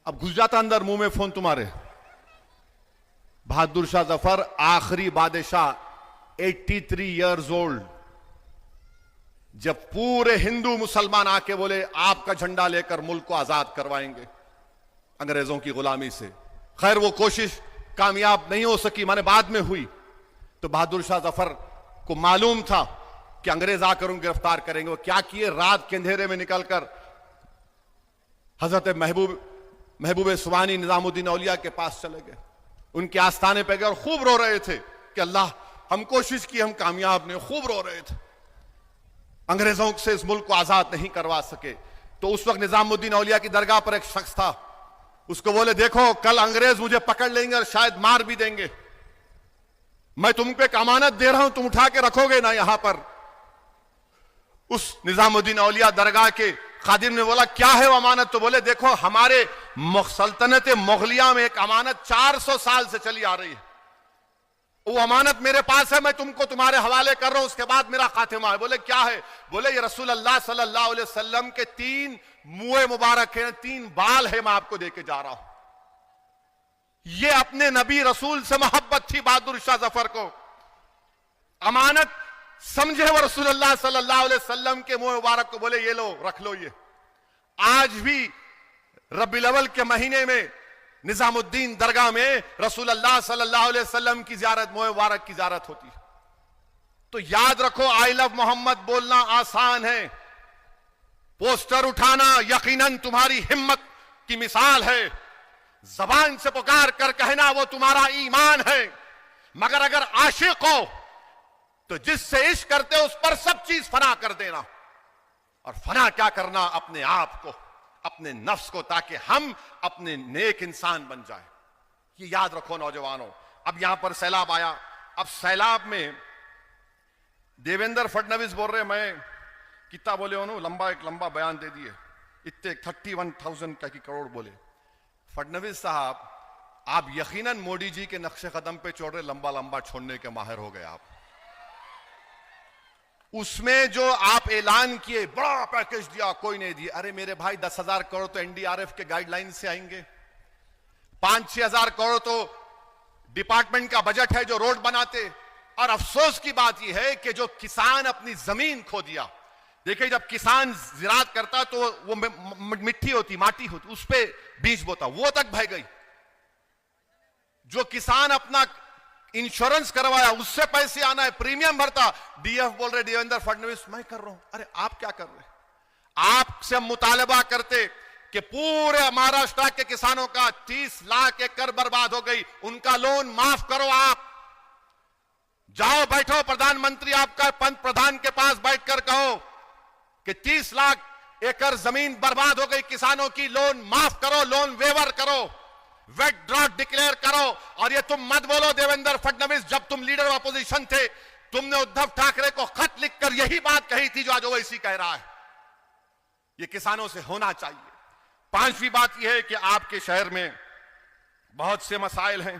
अब घुस जाता अंदर मुंह में फोन तुम्हारे। बहादुर शाह जफर आखिरी बादशाह, 83 इयर्स ओल्ड। जब पूरे हिंदू मुसलमान आके बोले आपका झंडा लेकर मुल्क को आजाद करवाएंगे अंग्रेजों की गुलामी से। खैर वो कोशिश कामयाब नहीं हो सकी, माने बाद में हुई। तो बहादुर शाह जफर को मालूम था कि अंग्रेज आकर उनको गिरफ्तार करेंगे। वो क्या किए, रात के अंधेरे में निकलकर हजरत महबूब सुबानी निजामुद्दीन औलिया के पास चले गए। उनके आस्थाने पे गए और खूब रो रहे थे कि अल्लाह हम कोशिश की, हम कामयाब नहीं। खूब रो रहे थे, अंग्रेजों से इस मुल्क को आजाद नहीं करवा सके। तो उस वक्त निजामुद्दीन औलिया की दरगाह पर एक शख्स था, उसको बोले देखो कल अंग्रेज मुझे पकड़ लेंगे और शायद मार भी देंगे, मैं तुमको एक अमानत दे रहा हूं, तुम उठा के रखोगे ना यहां पर। उस निजामुद्दीन औलिया दरगाह के खादिम ने बोला क्या है वो अमानत? तो बोले देखो हमारे सल्तनत मुगलिया में एक अमानत 400 साल से चली आ रही है, वो अमानत मेरे पास है, मैं तुमको तुम्हारे हवाले कर रहा हूं, उसके बाद मेरा खातिमा है। बोले क्या है? बोले ये रसूल अल्लाह सल्लल्लाहु अलैहि वसल्लम के 3 मुंह मुबारक है, 3 बाल है, मैं आपको देके जा रहा हूं। ये अपने नबी रसूल से मोहब्बत थी बहादुर शाह जफर को। अमानत समझे वो रसूल अल्लाह सल्लल्लाहु अलैहि वसल्लम के मुंह मुबारक को, बोले ये लो रख लो। ये आज भी रबीउल अव्वल के महीने में निजामुद्दीन दरगाह में रसूल अल्लाह सल्लल्लाहु अलैहि वसल्लम की ज़ियारत, मुंह मुबारक की ज़ियारत होती है। तो याद रखो आई लव मोहम्मद बोलना आसान है, पोस्टर उठाना यकीनन तुम्हारी हिम्मत की मिसाल है, जबान से पुकार कर कहना वो तुम्हारा ईमान है। मगर अगर आशिक हो तो जिससे इश्क करते हो उस पर सब चीज फना कर देना। और फना क्या करना? अपने आप को, अपने नफ्स को, ताकि हम अपने नेक इंसान बन जाए। ये याद रखो नौजवानों। अब यहां पर सैलाब आया। अब सैलाब में देवेंद्र फडणवीस बोल रहे मैं कितना बोले उन्होंने एक लंबा बयान दे दिए, इतने 31,000 का की करोड़ बोले। फडणवीस साहब आप यकीनन मोदी जी के नक्शे कदम पे छोड़ रहे, लंबा लंबा छोड़ने के माहिर हो गए आप। उसमें जो आप ऐलान किए बड़ा पैकेज दिया, कोई नहीं दिया। अरे मेरे भाई 10,000 करोड़ तो एनडीआरएफ के गाइडलाइन से आएंगे, 5-6 हजार करोड़ तो डिपार्टमेंट का बजट है जो रोड बनाते। और अफसोस की बात यह है कि जो किसान अपनी जमीन खो दिया। देखिए जब किसान जिरात करता तो वो मिट्टी होती, माटी होती, उस पर बीज बोता, वो तक बह गई। जो किसान अपना इंश्योरेंस करवाया उससे पैसे आना है, प्रीमियम भरता, डीएफ बोल रहे देवेंद्र फडणवीस मैं कर रहा हूं। अरे आप क्या कर रहे? आपसे मुतालबा करते कि पूरे महाराष्ट्र के किसानों का 30 लाख एकड़ बर्बाद हो गई, उनका लोन माफ करो। आप जाओ बैठो प्रधानमंत्री आपका पंत प्रधान के पास बैठकर कहो कि 30 लाख एकड़ जमीन बर्बाद हो गई किसानों की, लोन माफ करो, लोन वेवर करो, वेट ड्रॉट डिक्लेयर करो। और ये तुम मत बोलो देवेंद्र फडणवीस, जब तुम लीडर ऑफ अपोजिशन थे तुमने उद्धव ठाकरे को खत लिखकर यही बात कही थी जो आज ओवैसी कह रहा है। ये किसानों से होना चाहिए। 5वीं बात यह है कि आपके शहर में बहुत से मसाइल हैं।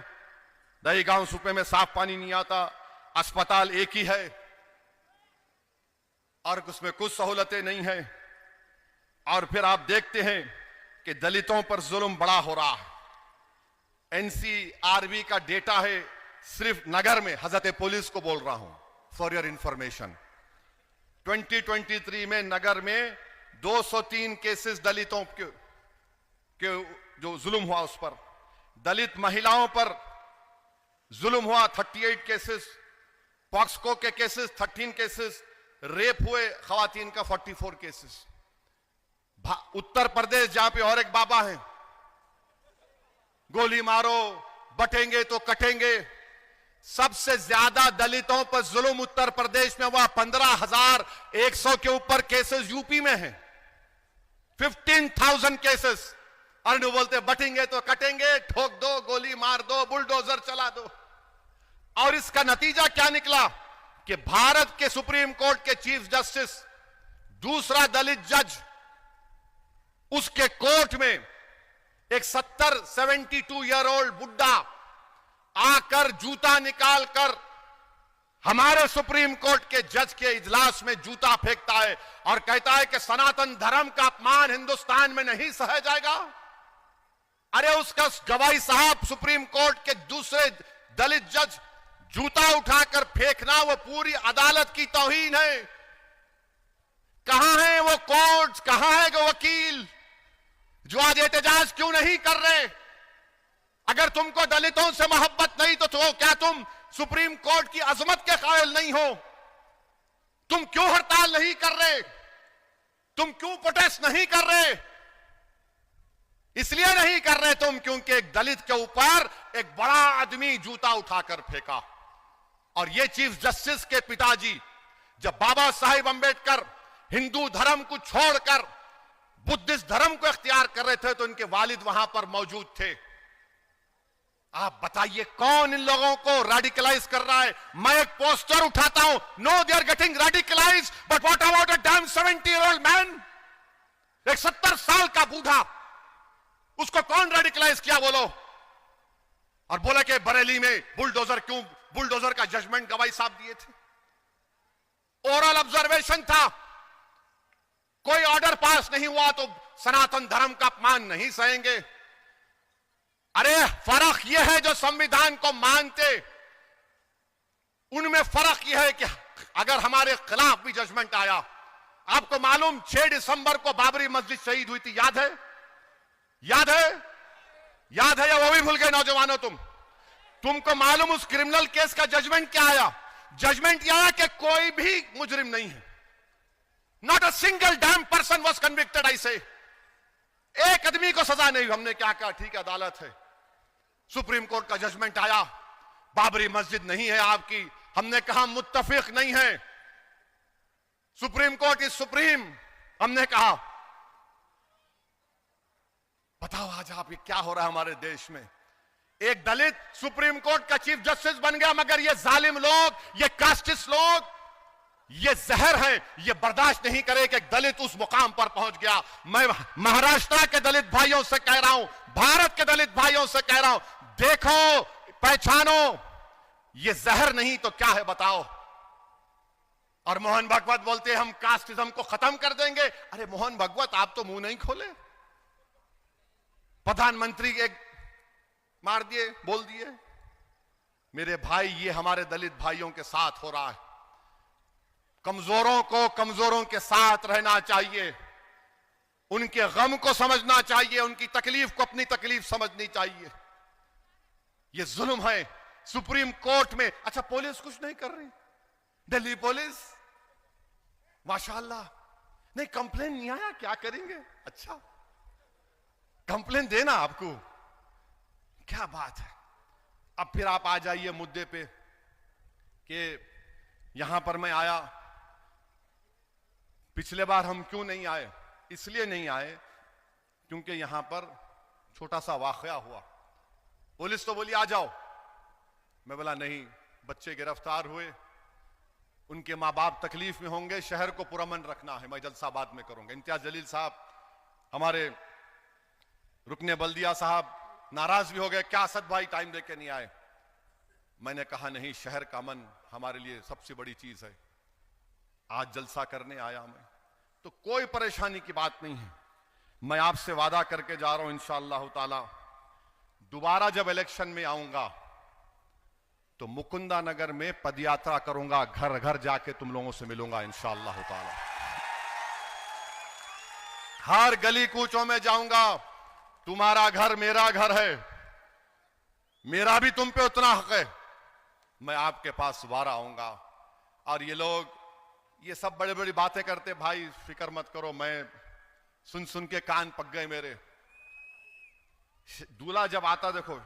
दहीगांव सूबे में साफ पानी नहीं आता, अस्पताल एक ही है और उसमें कुछ सहूलतें नहीं है। और फिर आप देखते हैं कि दलितों पर जुल्म बड़ा हो रहा है। एनसीआरबी का डेटा है, सिर्फ नगर में, हजरत पुलिस को बोल रहा हूं फॉर योर इंफॉर्मेशन, 2023 में नगर में 203 केसेस दलितों के जो जुल्म हुआ उस पर, दलित महिलाओं पर जुल्म हुआ 38 केसेस, पॉक्सको के केसेस 13 केसेस, रेप हुए खवातीन का 44 केसेस। उत्तर प्रदेश जहां पे और एक बाबा है, गोली मारो बटेंगे तो कटेंगे, सबसे ज्यादा दलितों पर जुल्म उत्तर प्रदेश में हुआ, 15,100 के ऊपर केसेस यूपी में है, 15,000 केसेस। और नहीं बोलते बटेंगे तो कटेंगे, ठोक दो, गोली मार दो, बुलडोजर चला दो। और इसका नतीजा क्या निकला कि भारत के सुप्रीम कोर्ट के चीफ जस्टिस, दूसरा दलित जज, उसके कोर्ट में एक 72 ईयर ओल्ड बुड्ढा आकर जूता निकालकर हमारे सुप्रीम कोर्ट के जज के इजलास में जूता फेंकता है और कहता है कि सनातन धर्म का अपमान हिंदुस्तान में नहीं सहा जाएगा। अरे उसका गवाही साहब सुप्रीम कोर्ट के दूसरे दलित जज जूता उठाकर फेंकना वो पूरी अदालत की तौहीन है। कहां है वो कोर्ट, कहां है वो वकील जो आज एहतजाज क्यों नहीं कर रहे? अगर तुमको दलितों से मोहब्बत नहीं तो क्या तुम सुप्रीम कोर्ट की अजमत के कायल नहीं हो? तुम क्यों हड़ताल नहीं कर रहे? तुम क्यों प्रोटेस्ट नहीं कर रहे? इसलिए नहीं कर रहे तुम क्योंकि एक दलित के ऊपर एक बड़ा आदमी जूता उठाकर फेंका। और ये चीफ जस्टिस के पिताजी जब बाबा साहेब अंबेडकर हिंदू धर्म को छोड़कर बुद्धिस्ट धर्म को इख्तियार कर रहे थे तो इनके वालिद वहां पर मौजूद थे। आप बताइए कौन इन लोगों को रेडिकलाइज कर रहा है? मैं एक पोस्टर उठाता हूं, no they are getting radicalise, but what about a damn 70-year-old man? एक 70 साल का बूढ़ा, उसको कौन रेडिकलाइज किया बोलो? और बोला कि बरेली में बुलडोजर का जजमेंट गवाही साहब दिए थे, ओरल ऑब्जर्वेशन था, कोई ऑर्डर पास नहीं हुआ तो सनातन धर्म का अपमान नहीं सहेंगे। अरे फर्क यह है जो संविधान को मानते, उनमें फर्क यह है कि अगर हमारे खिलाफ भी जजमेंट आया, आपको मालूम 6 दिसंबर को बाबरी मस्जिद शहीद हुई थी, याद है? याद है? याद है या वो भी भूल गए नौजवानों? तुमको मालूम उस क्रिमिनल केस का जजमेंट क्या आया? जजमेंट यह आया कि कोई भी मुजरिम नहीं है, not a single dam person was convicted. ऐसे एक आदमी को सजा नहीं। हमने क्या कहा? ठीक है, अदालत है। सुप्रीम कोर्ट का जजमेंट आया, बाबरी मस्जिद नहीं है आपकी। हमने कहा मुत्तफिक नहीं है, सुप्रीम कोर्ट इज सुप्रीम। हमने कहा बताओ आज आप ये क्या हो रहा है हमारे देश में? एक दलित सुप्रीम कोर्ट का चीफ जस्टिस बन गया, मगर ये जालिम लोग, ये कास्टिस्ट लोग, ये जहर है, ये बर्दाश्त नहीं करे कि एक दलित उस मुकाम पर पहुंच गया। मैं महाराष्ट्र के दलित भाइयों से कह रहा हूं, भारत के दलित भाइयों से कह रहा हूं, देखो, पहचानो, ये जहर नहीं तो क्या है बताओ? और मोहन भागवत बोलते हम कास्टिज्म को खत्म कर देंगे। अरे मोहन भागवत, आप तो मुंह नहीं खोले, प्रधानमंत्री एक मार दिए, बोल दिए। मेरे भाई, ये हमारे दलित भाइयों के साथ हो रहा है। कमजोरों को कमजोरों के साथ रहना चाहिए, उनके गम को समझना चाहिए, उनकी तकलीफ को अपनी तकलीफ समझनी चाहिए। ये जुल्म है सुप्रीम कोर्ट में। अच्छा, पुलिस कुछ नहीं कर रही, दिल्ली पुलिस माशाल्लाह, नहीं कंप्लेन नहीं आया, क्या करेंगे? अच्छा, कंप्लेन देना आपको, क्या बात है। अब फिर आप आ जाइए मुद्दे पे कि यहां पर मैं आया, पिछले बार हम क्यों नहीं आए? इसलिए नहीं आए क्योंकि यहां पर छोटा सा वाकया हुआ। पुलिस तो बोली आ जाओ, मैं बोला नहीं, बच्चे गिरफ्तार हुए, उनके माँ बाप तकलीफ में होंगे, शहर को पुरअमन रखना है, मैं जलसा बाद में करूंगा। इम्तियाज जलील साहब, हमारे रुकने बल्दिया साहब नाराज भी हो गए, क्या असद भाई टाइम देके नहीं आए? मैंने कहा नहीं, शहर का अमन हमारे लिए सबसे बड़ी चीज है, आज जलसा करने आया मैं, तो कोई परेशानी की बात नहीं है। मैं आपसे वादा करके जा रहा हूं इंशाअल्लाह ताला, दोबारा जब इलेक्शन में आऊंगा तो मुकुंदा नगर में पदयात्रा करूंगा, घर घर जाके तुम लोगों से मिलूंगा इंशाअल्लाह ताला। हर गली कूचों में जाऊंगा, तुम्हारा घर मेरा घर है, मेरा भी तुम पे उतना हक है, मैं आपके पास दोबारा आऊंगा। और ये लोग ये सब बड़ी बड़ी बातें करते, भाई फिक्र मत करो, मैं सुन सुन के कान पक गए मेरे। दूल्हा जब आता देखो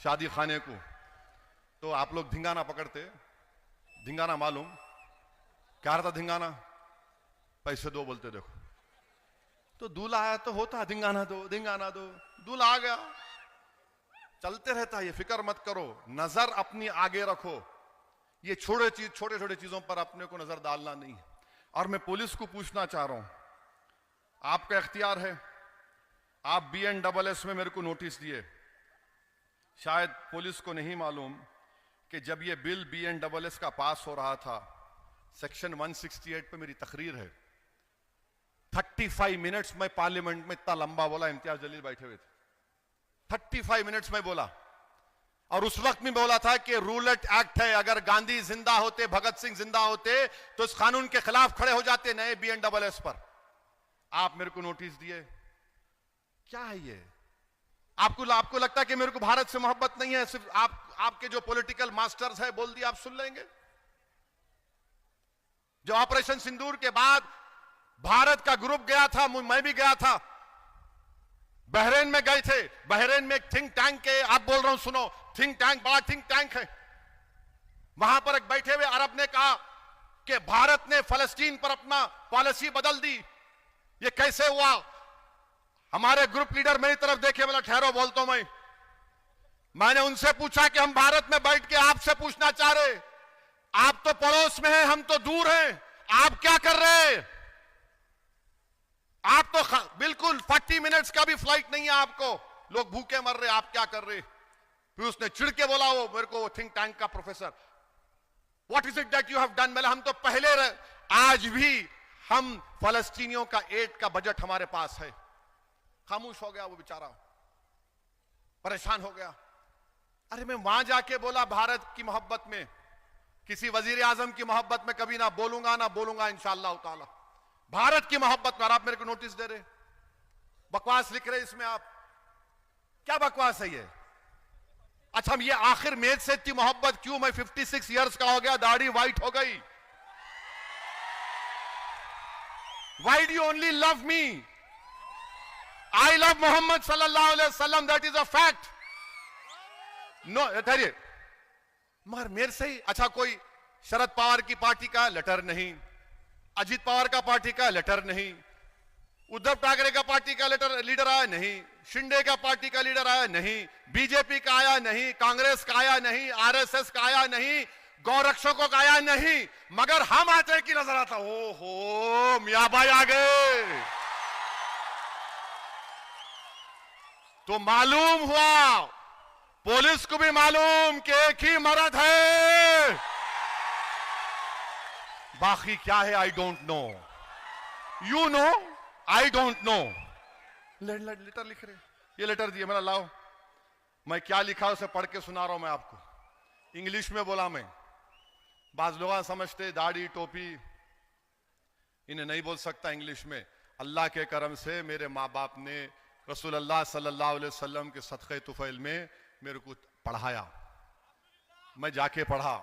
शादी खाने को, तो आप लोग धिंगाना पकड़ते, धिंगाना मालूम क्या रहता? धिंगाना पैसे दो बोलते, देखो तो दूल्हा आया तो होता धिंगाना दो, धिंगाना दो, दूल्हा आ गया, चलते रहता है। ये फिक्र मत करो, नजर अपनी आगे रखो, ये छोटे छोटे चीजों पर अपने को नजर डालना नहीं है। और मैं पुलिस को पूछना चाह रहा हूं, आपका इख्तियार है, आप BNSS में मेरे को नोटिस दिए, शायद पुलिस को नहीं मालूम कि जब ये बिल BNSS का पास हो रहा था, सेक्शन 168 पे मेरी तकरीर है, 35 मिनट्स में पार्लियामेंट में इतना लंबा बोला, इम्तियाज जलील बैठे हुए थे, 35 मिनट्स में बोला। और उस वक्त में बोला था कि रूलेट एक्ट है, अगर गांधी जिंदा होते, भगत सिंह जिंदा होते तो इस कानून के खिलाफ खड़े हो जाते नए BNSS पर। आप मेरे को नोटिस दिए, क्या है ये? आपको लगता है कि मेरे को भारत से मोहब्बत नहीं है? सिर्फ आपके जो पॉलिटिकल मास्टर्स है बोल दिया, आप सुन लेंगे? जो ऑपरेशन सिंदूर के बाद भारत का ग्रुप गया था, मैं भी गया था, बहरीन में गए थे, बहरीन में एक थिंक टैंक के, आप बोल रहा हूं सुनो, थिंक टैंक, बड़ा थिंक टैंक है, वहां पर एक बैठे हुए अरब ने कहा कि भारत ने फलस्तीन पर अपना पॉलिसी बदल दी। ये कैसे हुआ? हमारे ग्रुप लीडर मेरी तरफ देखे, बोला ठहरो बोलता हूं मैंने उनसे पूछा कि हम भारत में बैठ के आपसे पूछना चाह रहे, आप तो पड़ोस में हैं, हम तो दूर हैं, आप क्या कर रहे हैं? आप तो बिल्कुल 40 मिनट्स का भी फ्लाइट नहीं है आपको, लोग भूखे मर रहे, आप क्या कर रहे? फिर उसने चिढ़ के बोला, वो मेरे को थिंक टैंक का professor, what is it that you have done? मैंने हम तो पहले आज भी हम फलस्तीनियों का एड का बजट हमारे पास है। खामोश हो गया वो बेचारा, परेशान हो गया। अरे मैं वहां जाके बोला भारत की मोहब्बत में, किसी वजीर आजम की मोहब्बत में कभी ना बोलूंगा इंशाअल्लाह ताला। भारत की मोहब्बत में, और आप मेरे को नोटिस दे रहे, बकवास लिख रहे इसमें आप, क्या बकवास है ये? अच्छा हम ये आखिर मेज से इतनी मोहब्बत क्यों? मैं 56 इयर्स का हो गया, दाढ़ी व्हाइट हो गई। Why do you only love me? I love Muhammad sallallahu alaihi wasallam, that is a fact. No, ठहरिए, मगर मेरे से ही अच्छा कोई शरद पवार की पार्टी का लेटर नहीं, अजीत पवार का पार्टी का लेटर नहीं, उद्धव ठाकरे का पार्टी का लीडर आया नहीं, शिंदे का पार्टी का लीडर आया नहीं, बीजेपी का आया नहीं, कांग्रेस का आया नहीं, आरएसएस का आया नहीं, गौरक्षकों का आया नहीं, मगर हम आते की नजर आता, ओ हो मियां भाई आ गए। तो मालूम हुआ, पुलिस को भी मालूम कि एक ही मर्द है, बाकी क्या है I don't know, you know I don't know. Letter लिख रहे, ये लेटर दिए, मेरा लाओ, मैं क्या लिखा उसे पढ़ के सुना रहा हूं मैं आपको, इंग्लिश में बोला मैं। बाज लोग समझते दाढ़ी टोपी, इन्हें नहीं बोल सकता इंग्लिश में। अल्लाह के करम से मेरे माँ बाप ने रसूलुल्लाह सल्लल्लाहु अलैहि वसल्लम के सदक़े तुफ़ैल में मेरे को पढ़ाया, मैं जाके पढ़ा,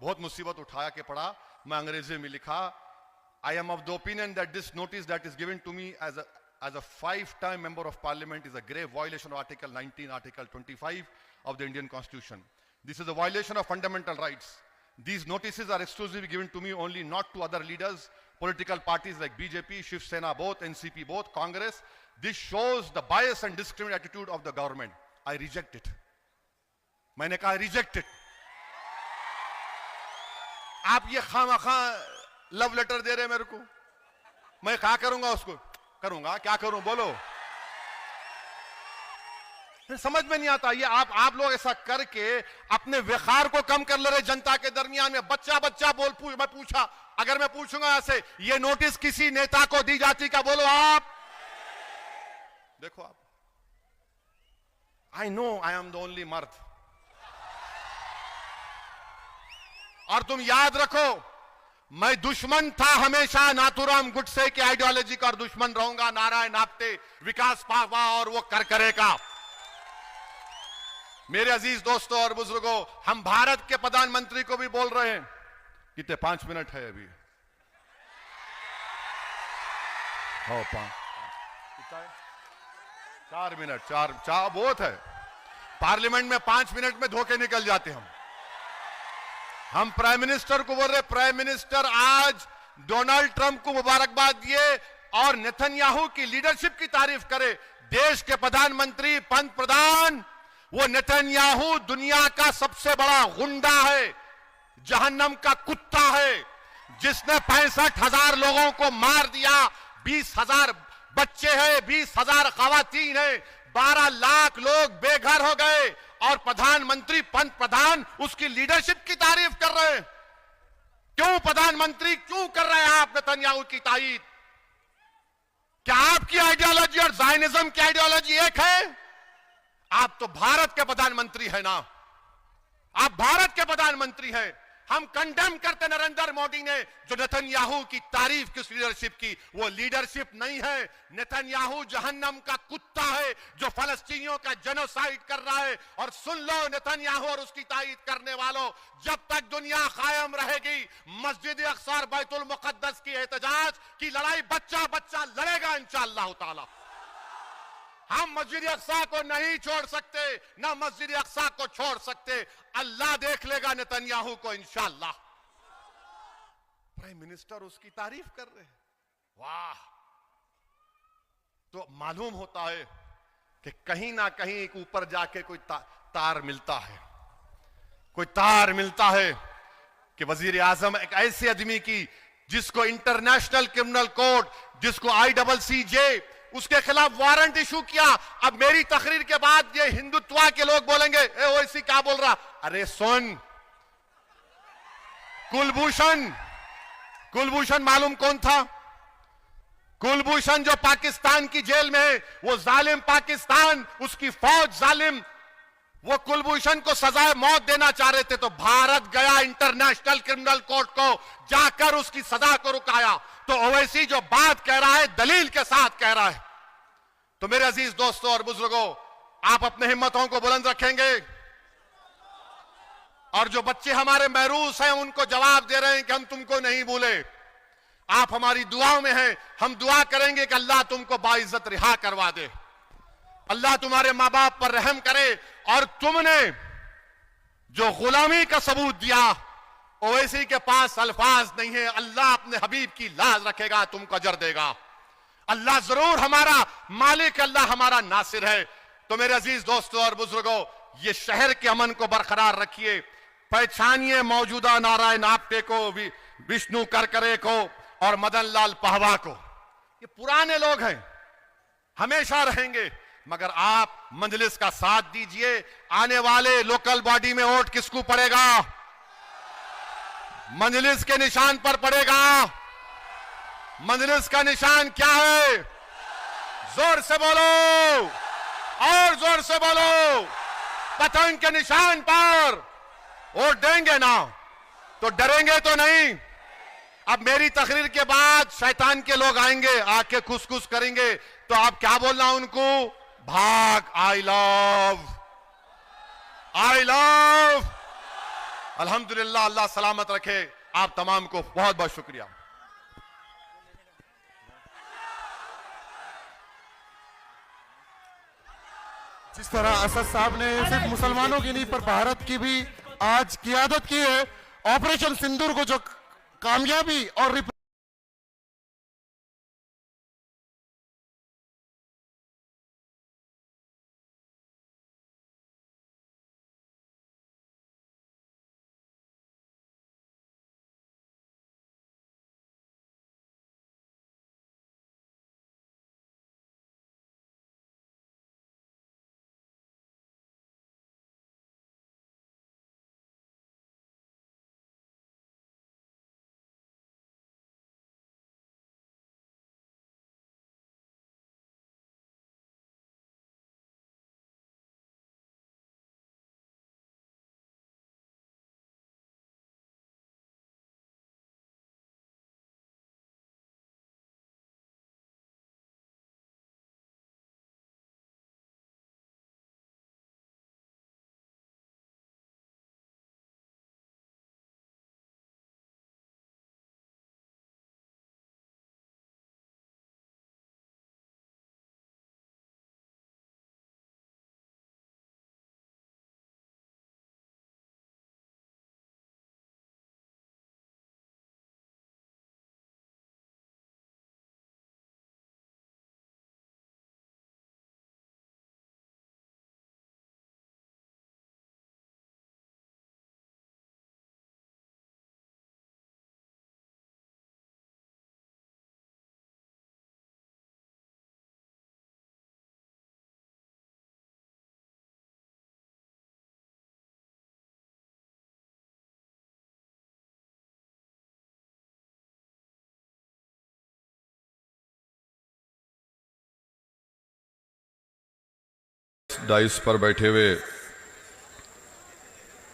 बहुत मुसीबत उठाया के पढ़ा। मैं अंग्रेजी में लिखा, I am of the opinion that this notice that is given to me as a 5-time member of parliament is a grave violation of article 19, article 25 of the Indian constitution. This is a violation of fundamental rights. These notices are exclusively given to me only, not to other leaders, political parties like BJP, Shiv Sena both, NCP both, Congress. This shows the bias and discriminatory attitude of the government. I reject it. मैंने कहा reject it. आप ये खामखा love letter दे रहे मेरे को, मैं क्या करूंगा? उसको करूंगा, क्या करूं बोलो? समझ में नहीं आता। ये आप लोग ऐसा करके अपने विखार को कम कर ले रहे जनता के दरमियान में। बच्चा मैं पूछा, अगर मैं पूछूंगा ऐसे, ये नोटिस किसी नेता को दी जाती क्या? बोलो आप। देखो आप, I know I am the only मर्द। और तुम याद रखो, मैं दुश्मन था हमेशा नाथूराम गुडसे की आइडियोलॉजी का, और दुश्मन रहूंगा नारायण आप्टे, विकास पावा और वो कर करेगा। मेरे अजीज दोस्तों और बुजुर्गों, हम भारत के प्रधानमंत्री को भी बोल रहे हैं, कितने 5 मिनट है अभी? हो 4 मिनट, चार बहुत है। पार्लियामेंट में 5 मिनट में धोखे निकल जाते हम प्राइम मिनिस्टर को बोल रहे, प्राइम मिनिस्टर आज डोनाल्ड ट्रंप को मुबारकबाद दिए और नेतन्याहू की लीडरशिप की तारीफ करे। देश के प्रधानमंत्री, पंत प्रधान, वो नेतन्याहू दुनिया का सबसे बड़ा गुंडा है, जहन्नम का कुत्ता है, जिसने 65,000 लोगों को मार दिया, 20,000 बच्चे हैं, 20,000 खवातीन है, 12 लाख लोग बेघर हो गए, और प्रधानमंत्री, पंत प्रधान उसकी लीडरशिप की तारीफ कर रहे हैं। क्यों प्रधानमंत्री, क्यों कर रहे हैं आप नेतन्याहू की तारीफ? क्या आपकी आइडियोलॉजी और ज़ायनिज्म की आइडियोलॉजी एक है? आप तो भारत के प्रधानमंत्री है ना, आप भारत के प्रधानमंत्री हैं। हम कंडेम करते नरेंद्र मोदी ने जो नेतन्याहू की तारीफ की, उस लीडरशिप की, वो लीडरशिप नहीं है। नेतन्याहू जहन्नम का कुत्ता है जो फलस्तीनियों का जेनोसाइड कर रहा है। और सुन लो नेतन्याहू और उसकी तारीफ करने वालों, जब तक दुनिया कायम रहेगी, मस्जिद अक्सा और बैतुल मुकद्दस की एहतजाज की लड़ाई बच्चा बच्चा लड़ेगा इंशाअल्लाह ताला। हम मस्जिद अक्सा को नहीं छोड़ सकते, ना मस्जिद अक्सा को छोड़ सकते। अल्लाह देख लेगा नेतन्याहू को इंशाअल्लाह। प्राइम मिनिस्टर उसकी तारीफ कर रहे हैं, वाह। तो मालूम होता है कि कहीं ना कहीं ऊपर जाके कोई तार मिलता है, कोई तार मिलता है कि वजीर आजम एक ऐसे आदमी की जिसको इंटरनेशनल क्रिमिनल कोर्ट, जिसको ICC उसके खिलाफ वारंट इशू किया। अब मेरी तकरीर के बाद ये हिंदुत्व के लोग बोलेंगे ए ओवैसी क्या बोल रहा। अरे सुन, कुलभूषण मालूम कौन था? कुलभूषण जो पाकिस्तान की जेल में है, वो जालिम पाकिस्तान, उसकी फौज जालिम, वो कुलभूषण को सजाए मौत देना चाह रहे थे। तो भारत गया इंटरनेशनल क्रिमिनल कोर्ट को, जाकर उसकी सजा को रुकाया। तो ओवैसी जो बात कह रहा है दलील के साथ कह रहा है। तो मेरे अजीज दोस्तों और बुजुर्गों, आप अपने हिम्मतों को बुलंद रखेंगे और जो बच्चे हमारे महरूस हैं उनको जवाब दे रहे हैं कि हम तुमको नहीं भूले, आप हमारी दुआओं में हैं। हम दुआ करेंगे कि अल्लाह तुमको बाइज्जत रिहा करवा दे, अल्लाह तुम्हारे मां बाप पर रहम करे। और तुमने जो गुलामी का सबूत दिया, ओवैसी के पास अल्फाज नहीं है। अल्लाह अपने हबीब की लाज रखेगा, तुमको अजर देगा। अल्लाह जरूर हमारा मालिक, अल्लाह हमारा नासिर है। तो मेरे अजीज दोस्तों और बुजुर्गों, ये शहर के अमन को बरकरार रखिए, पहचानिए मौजूदा नारायण आप्टे को, विष्णु करकरे को और मदन लाल पहवा को। ये पुराने लोग हैं, हमेशा रहेंगे, मगर आप मजलिस का साथ दीजिए। आने वाले लोकल बॉडी में वोट किसको पड़ेगा? मजलिस के निशान पर पड़ेगा। मजलिस का निशान क्या है? जोर से बोलो और जोर से बोलो। पतंग के निशान पर वोट देंगे ना तो डरेंगे तो नहीं। अब मेरी तकरीर के बाद शैतान के लोग आएंगे, आके खुसखुस करेंगे, तो आप क्या बोलना उनको? भाग, आई लव। अल्हम्दुलिल्लाह, अल्लाह सलामत रखे आप तमाम को। बहुत बहुत शुक्रिया। जिस तरह असद साहब ने सिर्फ मुसलमानों की नहीं पर भारत की भी आज क़ियादत की है, ऑपरेशन सिंदूर को जो कामयाबी और डाइस पर बैठे हुए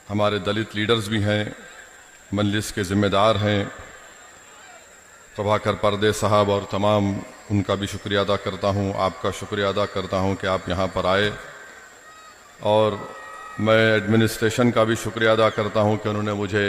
हमारे दलित लीडर्स भी हैं, मजलिस के जिम्मेदार हैं, प्रभाकर परदे साहब और तमाम उनका भी शुक्रिया अदा करता हूं। आपका शुक्रिया अदा करता हूं कि आप यहां पर आए। और मैं एडमिनिस्ट्रेशन का भी शुक्रिया अदा करता हूं कि उन्होंने मुझे